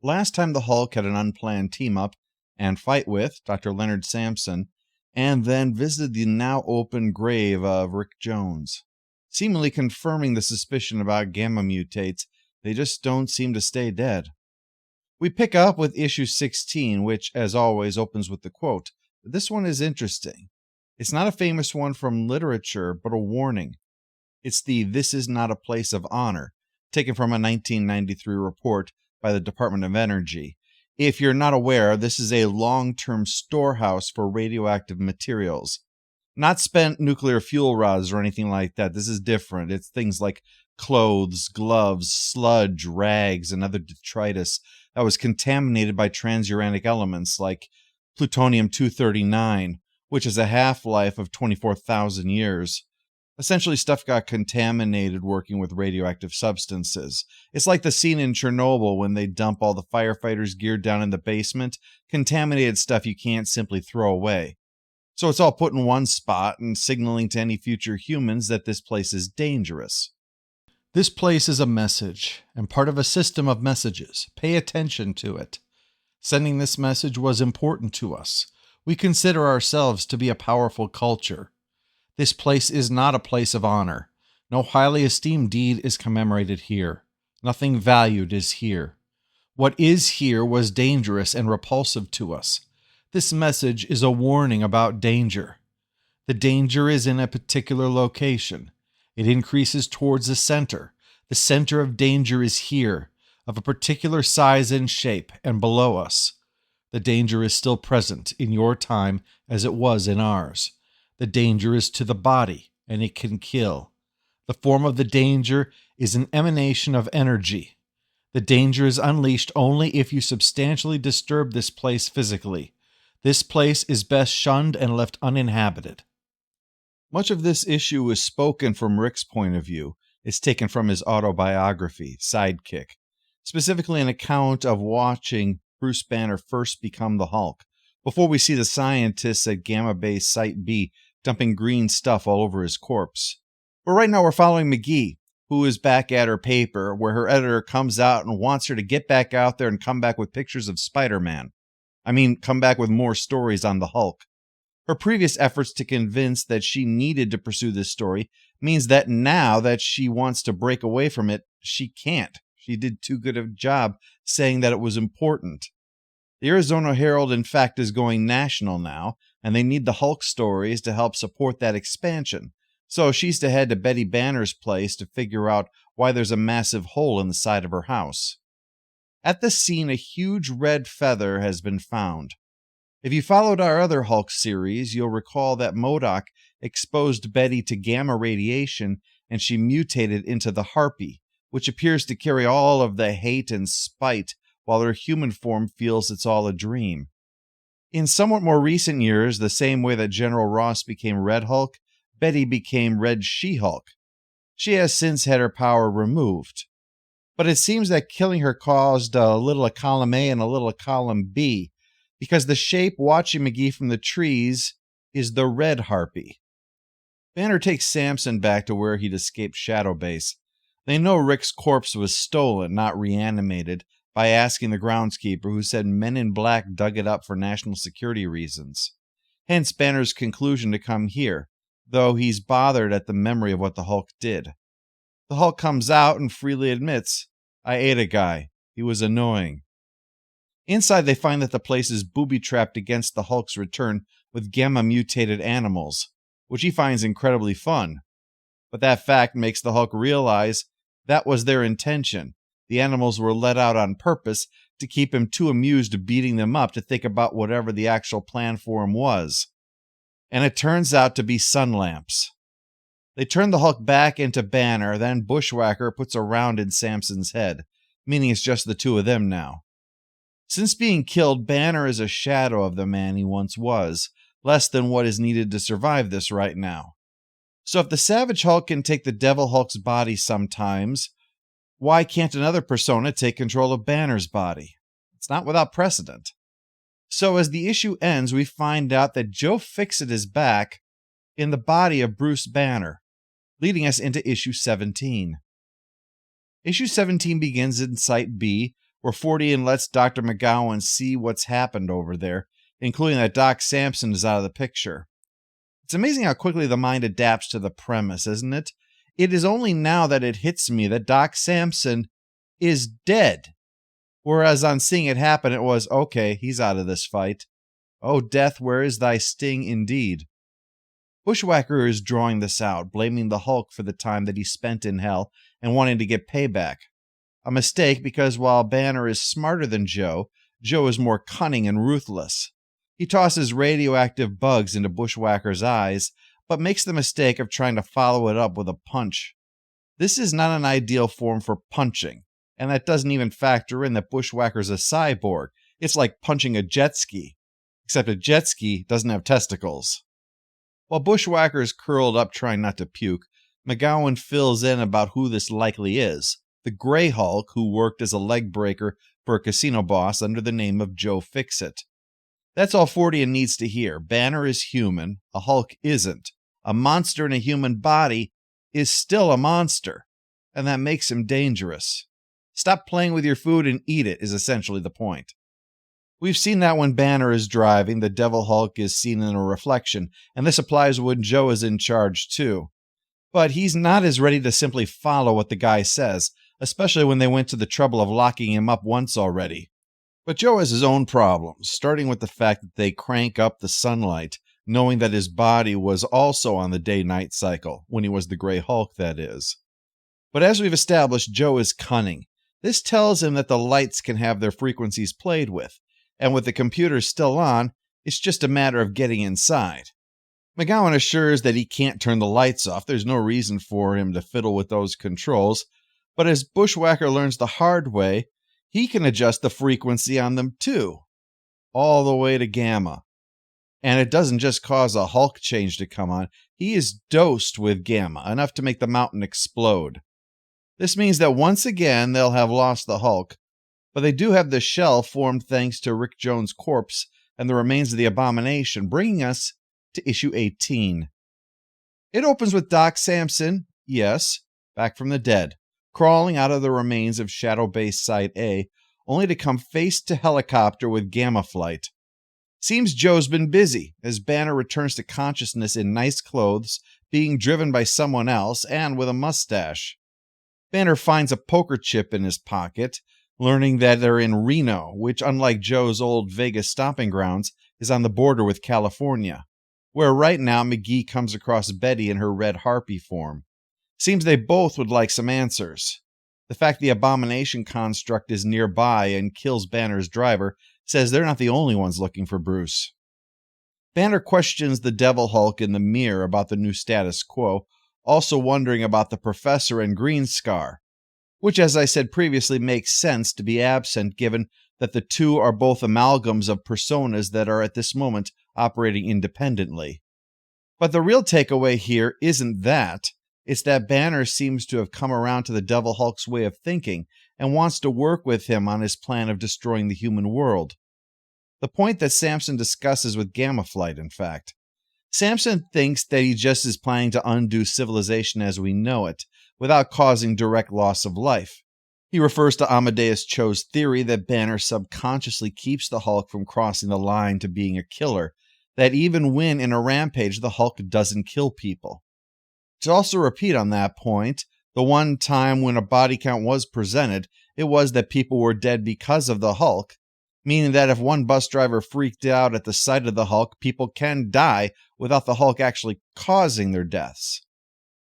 Last time the Hulk had an unplanned team-up and fight with Dr. Leonard Samson, and then visited the now open grave of Rick Jones, seemingly confirming the suspicion about gamma mutates. They just don't seem to stay dead. We pick up with issue 16, which, as always, opens with the quote. This one is interesting. It's not a famous one from literature, but a warning. It's the "This is not a place of honor," taken from a 1993 report by the Department of Energy. If you're not aware, this is a long-term storehouse for radioactive materials. Not spent nuclear fuel rods or anything like that. This is different. It's things like clothes, gloves, sludge, rags, and other detritus that was contaminated by transuranic elements like plutonium-239, which has a half-life of 24,000 years. Essentially, stuff got contaminated working with radioactive substances. It's like the scene in Chernobyl when they dump all the firefighters' gear down in the basement, contaminated stuff you can't simply throw away. So it's all put in one spot and signaling to any future humans that this place is dangerous. This place is a message, and part of a system of messages. Pay attention to it. Sending this message was important to us. We consider ourselves to be a powerful culture. This place is not a place of honor. No highly esteemed deed is commemorated here. Nothing valued is here. What is here was dangerous and repulsive to us. This message is a warning about danger. The danger is in a particular location. It increases towards the center. The center of danger is here, of a particular size and shape, and below us. The danger is still present in your time as it was in ours. The danger is to the body, and it can kill. The form of the danger is an emanation of energy. The danger is unleashed only if you substantially disturb this place physically. This place is best shunned and left uninhabited. Much of this issue is spoken from Rick's point of view. It's taken from his autobiography, Sidekick, specifically an account of watching Bruce Banner first become the Hulk, before we see the scientists at Gamma Base Site B dumping green stuff all over his corpse. But right now we're following McGee, who is back at her paper, where her editor comes out and wants her to get back out there and come back with pictures of Spider-Man. Come back with more stories on the Hulk. Her previous efforts to convince that she needed to pursue this story means that now that she wants to break away from it, she can't. She did too good of a job saying that it was important. The Arizona Herald, in fact, is going national now, and they need the Hulk stories to help support that expansion. So she's to head to Betty Banner's place to figure out why there's a massive hole in the side of her house. At the scene, a huge red feather has been found. If you followed our other Hulk series, you'll recall that MODOK exposed Betty to gamma radiation and she mutated into the harpy, which appears to carry all of the hate and spite while her human form feels it's all a dream. In somewhat more recent years, the same way that General Ross became Red Hulk, Betty became Red She-Hulk. She has since had her power removed. But it seems that killing her caused a little of column A and a little of column B, because the shape watching McGee from the trees is the Red Harpy. Banner takes Samson back to where he'd escaped Shadow Base. They know Rick's corpse was stolen, not reanimated, by asking the groundskeeper, who said Men in Black dug it up for national security reasons. Hence Banner's conclusion to come here, though he's bothered at the memory of what the Hulk did. The Hulk comes out and freely admits, I ate a guy. He was annoying. Inside they find that the place is booby-trapped against the Hulk's return with gamma-mutated animals, which he finds incredibly fun. But that fact makes the Hulk realize that was their intention. The animals were let out on purpose to keep him too amused beating them up to think about whatever the actual plan for him was. And it turns out to be sun lamps. They turn the Hulk back into Banner, then Bushwhacker puts a round in Samson's head, meaning it's just the two of them now. Since being killed, Banner is a shadow of the man he once was, less than what is needed to survive this right now. So if the Savage Hulk can take the Devil Hulk's body sometimes, why can't another persona take control of Banner's body? It's not without precedent. So as the issue ends, we find out that Joe Fixit is back in the body of Bruce Banner, leading us into issue 17. Issue 17 begins in Site B, where Fortean lets Dr. McGowan see what's happened over there, including that Doc Samson is out of the picture. It's amazing how quickly the mind adapts to the premise, isn't it? It is only now that it hits me that Doc Samson is dead. Whereas on seeing it happen, it was, okay, he's out of this fight. Oh, death, where is thy sting indeed? Bushwhacker is drawing this out, blaming the Hulk for the time that he spent in hell and wanting to get payback. A mistake because while Banner is smarter than Joe, Joe is more cunning and ruthless. He tosses radioactive bugs into Bushwhacker's eyes, but makes the mistake of trying to follow it up with a punch. This is not an ideal form for punching, and that doesn't even factor in that Bushwhacker's a cyborg. It's like punching a jet ski, except a jet ski doesn't have testicles. While Bushwhacker is curled up trying not to puke, McGowan fills in about who this likely is, the Grey Hulk who worked as a leg breaker for a casino boss under the name of Joe Fixit. That's all Fortean needs to hear. Banner is human, a Hulk isn't. A monster in a human body is still a monster, and that makes him dangerous. Stop playing with your food and eat it is essentially the point. We've seen that when Banner is driving, the Devil Hulk is seen in a reflection, and this applies when Joe is in charge too. But he's not as ready to simply follow what the guy says, especially when they went to the trouble of locking him up once already. But Joe has his own problems, starting with the fact that they crank up the sunlight, knowing that his body was also on the day-night cycle, when he was the Grey Hulk, that is. But as we've established, Joe is cunning. This tells him that the lights can have their frequencies played with, and with the computer still on, it's just a matter of getting inside. McGowan assures that he can't turn the lights off. There's no reason for him to fiddle with those controls, but as Bushwhacker learns the hard way, he can adjust the frequency on them too, all the way to gamma. And it doesn't just cause a Hulk change to come on, he is dosed with gamma, enough to make the mountain explode. This means that once again they'll have lost the Hulk, but they do have the shell formed thanks to Rick Jones' corpse and the remains of the Abomination, bringing us to issue 18. It opens with Doc Samson, yes, back from the dead, crawling out of the remains of Shadow Base Site A, only to come face to helicopter with Gamma Flight. Seems Joe's been busy, as Banner returns to consciousness in nice clothes, being driven by someone else, and with a mustache. Banner finds a poker chip in his pocket, learning that they're in Reno, which, unlike Joe's old Vegas stomping grounds, is on the border with California, where right now McGee comes across Betty in her red harpy form. Seems they both would like some answers. The fact the Abomination construct is nearby and kills Banner's driver says they're not the only ones looking for Bruce. Banner questions the Devil Hulk in the mirror about the new status quo, also wondering about the Professor and Green Scar, which, as I said previously, makes sense to be absent given that the two are both amalgams of personas that are at this moment operating independently. But the real takeaway here isn't that. It's that Banner seems to have come around to the Devil Hulk's way of thinking and wants to work with him on his plan of destroying the human world. The point that Samson discusses with Gamma Flight, in fact. Samson thinks that he just is planning to undo civilization as we know it, without causing direct loss of life. He refers to Amadeus Cho's theory that Banner subconsciously keeps the Hulk from crossing the line to being a killer, that even when in a rampage the Hulk doesn't kill people. To also repeat on that point, the one time when a body count was presented, it was that people were dead because of the Hulk, meaning that if one bus driver freaked out at the sight of the Hulk, people can die without the Hulk actually causing their deaths.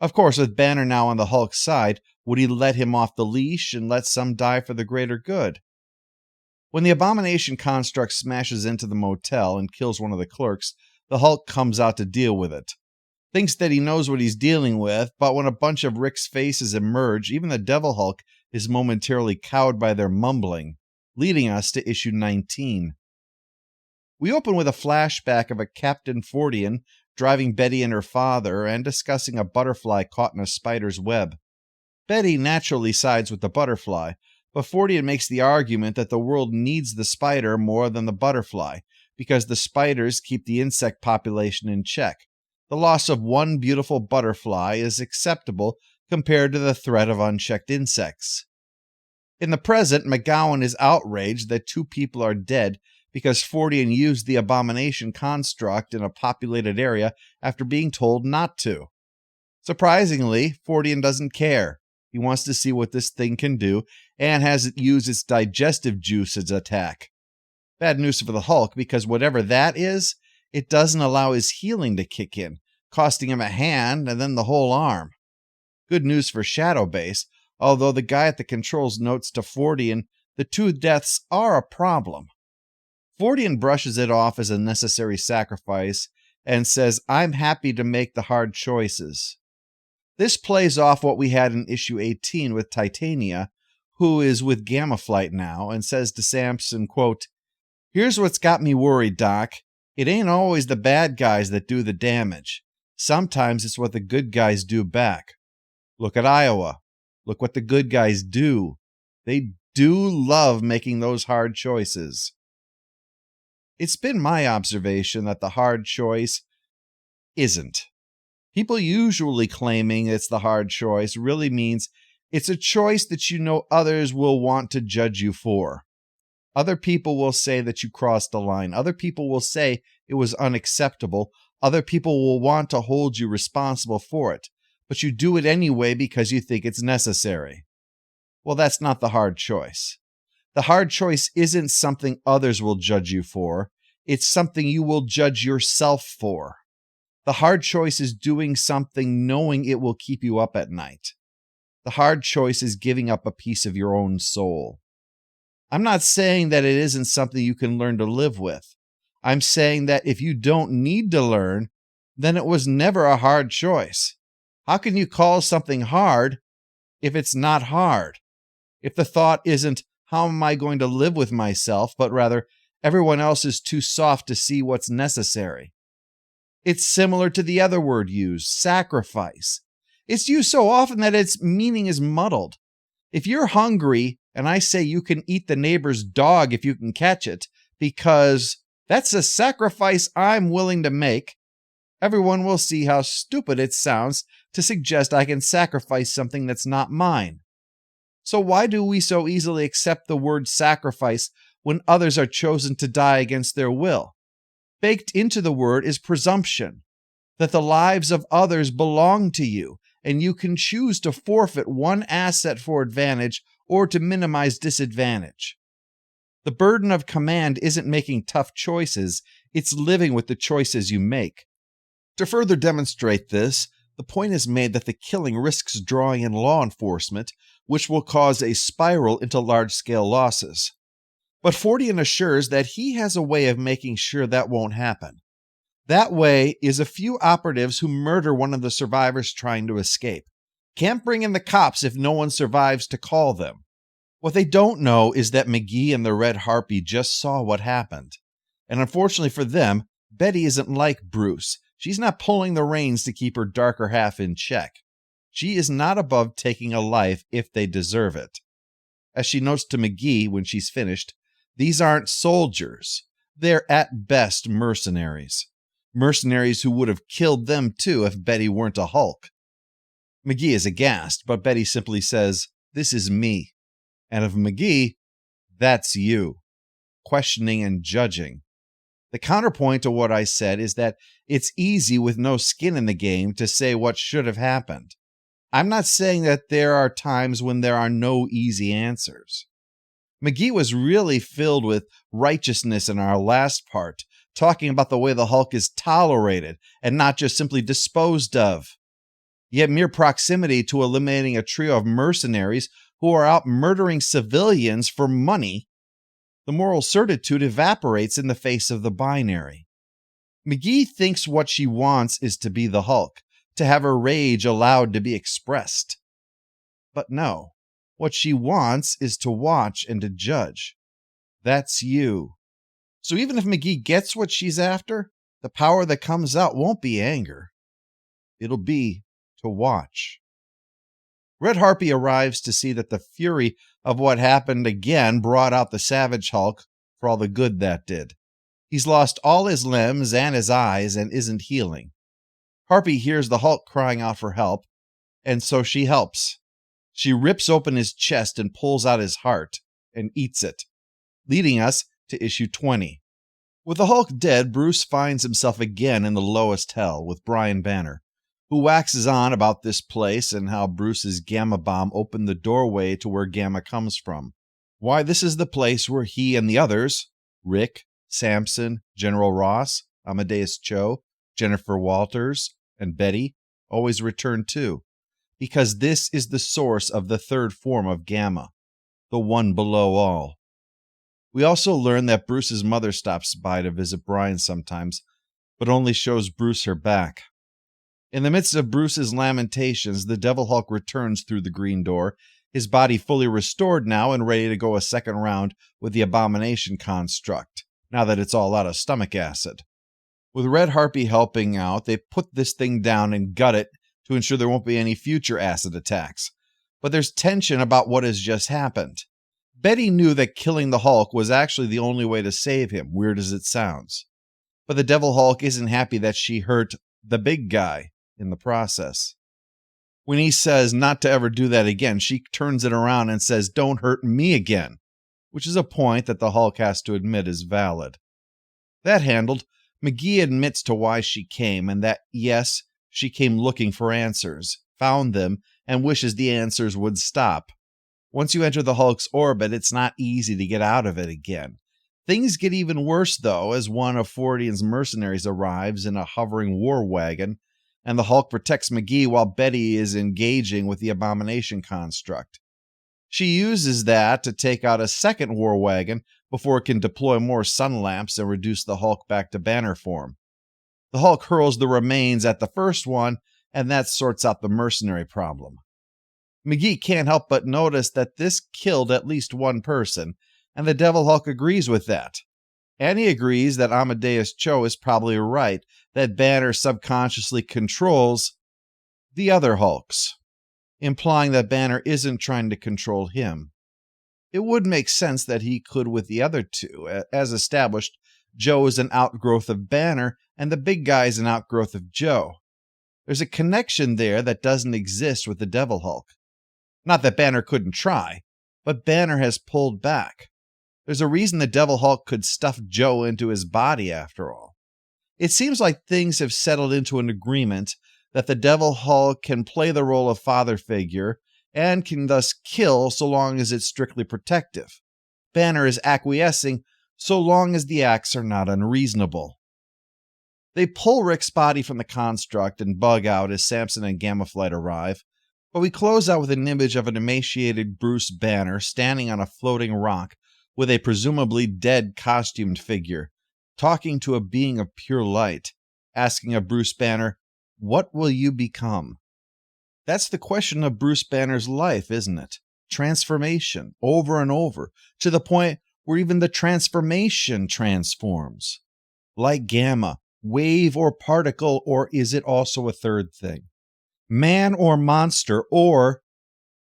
Of course, with Banner now on the Hulk's side, would he let him off the leash and let some die for the greater good? When the Abomination construct smashes into the motel and kills one of the clerks, the Hulk comes out to deal with it. Thinks that he knows what he's dealing with, but when a bunch of Rick's faces emerge, even the Devil Hulk is momentarily cowed by their mumbling, leading us to issue 19. We open with a flashback of a Captain Fortean driving Betty and her father and discussing a butterfly caught in a spider's web. Betty naturally sides with the butterfly, but Fortean makes the argument that the world needs the spider more than the butterfly, because the spiders keep the insect population in check. The loss of one beautiful butterfly is acceptable compared to the threat of unchecked insects. In the present, McGowan is outraged that 2 people are dead because Fordian used the abomination construct in a populated area after being told not to. Surprisingly, Fordian doesn't care. He wants to see what this thing can do and has it use its digestive juice as attack. Bad news for the Hulk, because whatever that is, it doesn't allow his healing to kick in, costing him a hand and then the whole arm. Good news for Shadowbase, although the guy at the controls notes to Fordian the 2 deaths are a problem. Fordian brushes it off as a necessary sacrifice and says, "I'm happy to make the hard choices." This plays off what we had in issue 18 with Titania, who is with Gamma Flight now, and says to Samson, quote, "Here's what's got me worried, Doc. It ain't always the bad guys that do the damage. Sometimes it's what the good guys do back. Look at Iowa. Look what the good guys do. They do love making those hard choices." It's been my observation that the hard choice isn't. People usually claiming it's the hard choice really means it's a choice that you know others will want to judge you for. Other people will say that you crossed the line. Other people will say it was unacceptable. Other people will want to hold you responsible for it. But you do it anyway because you think it's necessary. Well, that's not the hard choice. The hard choice isn't something others will judge you for. It's something you will judge yourself for. The hard choice is doing something knowing it will keep you up at night. The hard choice is giving up a piece of your own soul. I'm not saying that it isn't something you can learn to live with. I'm saying that if you don't need to learn, then it was never a hard choice. How can you call something hard if it's not hard? If the thought isn't, how am I going to live with myself, but rather, everyone else is too soft to see what's necessary. It's similar to the other word used, sacrifice. It's used so often that its meaning is muddled. If you're hungry and I say you can eat the neighbor's dog if you can catch it, because that's a sacrifice I'm willing to make, everyone will see how stupid it sounds to suggest I can sacrifice something that's not mine. So why do we so easily accept the word sacrifice when others are chosen to die against their will? Baked into the word is presumption that the lives of others belong to you, and you can choose to forfeit one asset for advantage or to minimize disadvantage. The burden of command isn't making tough choices, it's living with the choices you make. To further demonstrate this, the point is made that the killing risks drawing in law enforcement, which will cause a spiral into large-scale losses. But Fordian assures that he has a way of making sure that won't happen. That way is a few operatives who murder one of the survivors trying to escape. Can't bring in the cops if no one survives to call them. What they don't know is that McGee and the Red Harpy just saw what happened. And unfortunately for them, Betty isn't like Bruce. She's not pulling the reins to keep her darker half in check. She is not above taking a life if they deserve it. As she notes to McGee when she's finished, these aren't soldiers. They're at best mercenaries. Mercenaries who would have killed them too if Betty weren't a Hulk. McGee is aghast, but Betty simply says, "This is me." And of McGee, that's you. Questioning and judging. The counterpoint to what I said is that it's easy with no skin in the game to say what should have happened. I'm not saying that there are times when there are no easy answers. McGee was really filled with righteousness in our last part, talking about the way the Hulk is tolerated and not just simply disposed of. Yet mere proximity to eliminating a trio of mercenaries who are out murdering civilians for money, the moral certitude evaporates in the face of the binary. McGee thinks what she wants is to be the Hulk, to have her rage allowed to be expressed. But no, what she wants is to watch and to judge. That's you. So even if McGee gets what she's after, the power that comes out won't be anger. It'll be to watch. Red Harpy arrives to see that the fury of what happened again brought out the Savage Hulk for all the good that did. He's lost all his limbs and his eyes and isn't healing. Harpy hears the Hulk crying out for help, and so she helps. She rips open his chest and pulls out his heart and eats it, leading us to issue 20. With the Hulk dead, Bruce finds himself again in the lowest hell with Brian Banner, who waxes on about this place and how Bruce's gamma bomb opened the doorway to where gamma comes from. Why, this is the place where he and the others, Rick, Samson, General Ross, Amadeus Cho, Jennifer Walters, and Betty, always return to, because this is the source of the third form of gamma, the one below all. We also learn that Bruce's mother stops by to visit Brian sometimes, but only shows Bruce her back. In the midst of Bruce's lamentations, the Devil Hulk returns through the green door, his body fully restored now and ready to go a second round with the Abomination construct, now that it's all out of stomach acid. With Red Harpy helping out, they put this thing down and gut it to ensure there won't be any future acid attacks. But there's tension about what has just happened. Betty knew that killing the Hulk was actually the only way to save him, weird as it sounds. But the Devil Hulk isn't happy that she hurt the big guy in the process. When he says not to ever do that again, she turns it around and says, "Don't hurt me again," which is a point that the Hulk has to admit is valid. That handled, McGee admits to why she came, and that, yes, she came looking for answers, found them, and wishes the answers would stop. Once you enter the Hulk's orbit, it's not easy to get out of it again. Things get even worse, though, as one of Fordian's mercenaries arrives in a hovering war wagon, and the Hulk protects McGee while Betty is engaging with the Abomination construct. She uses that to take out a second war wagon before it can deploy more sun lamps and reduce the Hulk back to Banner form. The Hulk hurls the remains at the first one, and that sorts out the mercenary problem. McGee can't help but notice that this killed at least one person, and the Devil Hulk agrees with that. And he agrees that Amadeus Cho is probably right, that Banner subconsciously controls the other Hulks, implying that Banner isn't trying to control him. It would make sense that he could with the other two. As established, Joe is an outgrowth of Banner, and the big guy is an outgrowth of Joe. There's a connection there that doesn't exist with the Devil Hulk. Not that Banner couldn't try, but Banner has pulled back. There's a reason the Devil Hulk could stuff Joe into his body after all. It seems like things have settled into an agreement that the Devil Hulk can play the role of father figure and can thus kill so long as it's strictly protective. Banner is acquiescing so long as the acts are not unreasonable. They pull Rick's body from the construct and bug out as Samson and Gamma Flight arrive, but we close out with an image of an emaciated Bruce Banner standing on a floating rock with a presumably dead costumed figure, talking to a being of pure light, asking of Bruce Banner, "What will you become?" That's the question of Bruce Banner's life, isn't it? Transformation, over and over, to the point where even the transformation transforms. Like Gamma, wave or particle, or is it also a third thing? Man or monster, or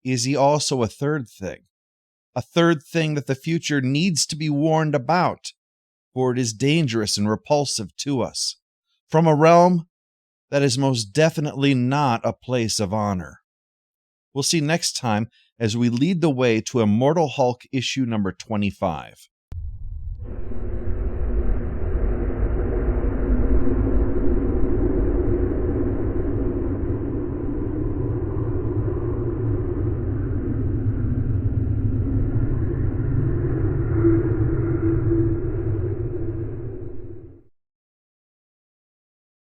is he also a third thing? A third thing that the future needs to be warned about, for it is dangerous and repulsive to us, from a realm that is most definitely not a place of honor. We'll see next time as we lead the way to Immortal Hulk issue number 25.